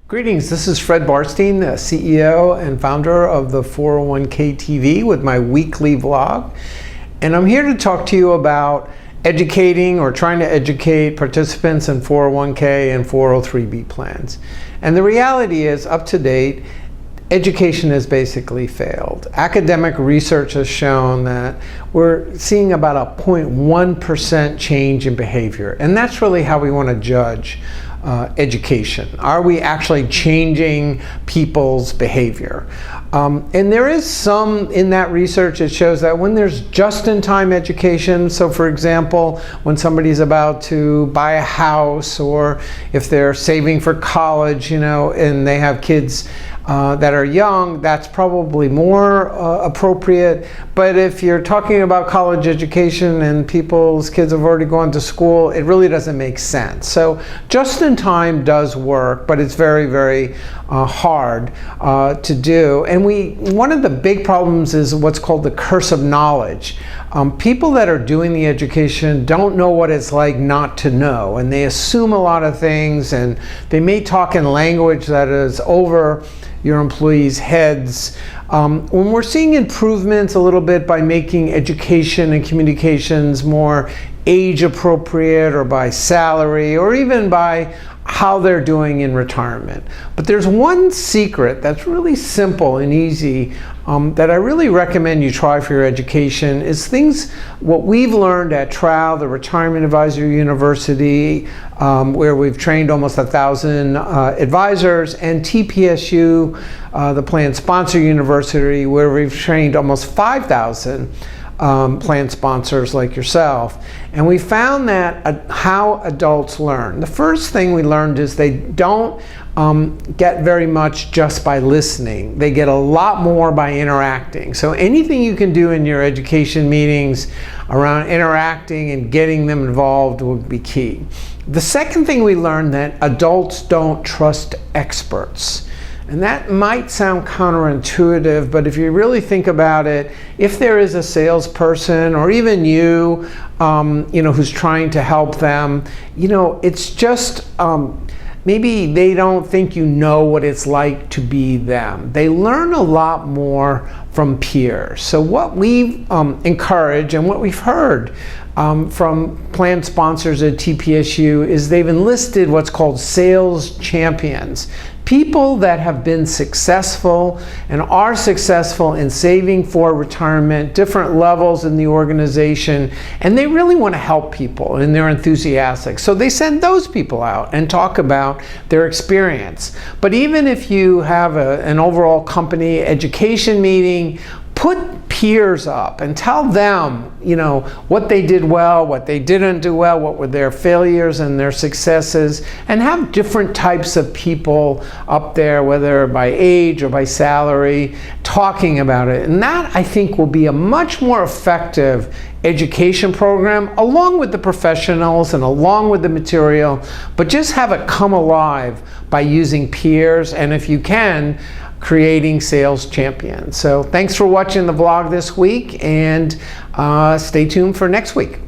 Greetings, this is Fred Barstein, the CEO and founder of the 401k TV with my weekly vlog. And I'm here to talk to you about educating or trying to educate participants in 401k and 403b plans. And the reality is, up to date, education has basically failed. Academic research has shown that we're seeing about a 0.1% change in behavior. And that's really how we want to judge education. Are we actually changing people's behavior? And there is some in that research that shows that when there's just-in-time education, so for example, when somebody's about to buy a house, or if they're saving for college, and they have kids that are young, that's probably more appropriate. But if you're talking about college education and people's kids have already gone to school, it really doesn't make sense. So just in time does work, but it's very, very hard to do. And one of the big problems is what's called the curse of knowledge. People that are doing the education don't know what it's like not to know, and they assume a lot of things, and they may talk in language that is over your employees' heads. When we're seeing improvements a little bit by making education and communications more age appropriate, or by salary, or even by how they're doing in retirement. But there's one secret that's really simple and easy that I really recommend you try for your education is what we've learned at TRAL, the Retirement Advisory University, where we've trained almost 1,000 advisors, and TPSU, the Plan Sponsor University, where we've trained almost 5,000 plan sponsors like yourself. And we found that how adults learn. The first thing we learned is they don't get very much just by listening. They get a lot more by interacting. So anything you can do in your education meetings around interacting and getting them involved would be key. The second thing we learned, that adults don't trust experts. And that might sound counterintuitive, but if you really think about it, if there is a salesperson or even you, who's trying to help them, it's just maybe they don't think you know what it's like to be them. They learn a lot more from peers. So what we encourage and what we've heard from plan sponsors at TPSU is they've enlisted what's called sales champions. People that have been successful and are successful in saving for retirement, different levels in the organization, and they really want to help people and they're enthusiastic. So they send those people out and talk about their experience. But even if you have an overall company education meeting, put peers up and tell them, what they did well, what they didn't do well, what were their failures and their successes, and have different types of people up there, whether by age or by salary, talking about it. And that, I think, will be a much more effective education program, along with the professionals and along with the material, but just have it come alive by using peers, and if you can, creating sales champions. So thanks for watching the vlog this week, and stay tuned for next week.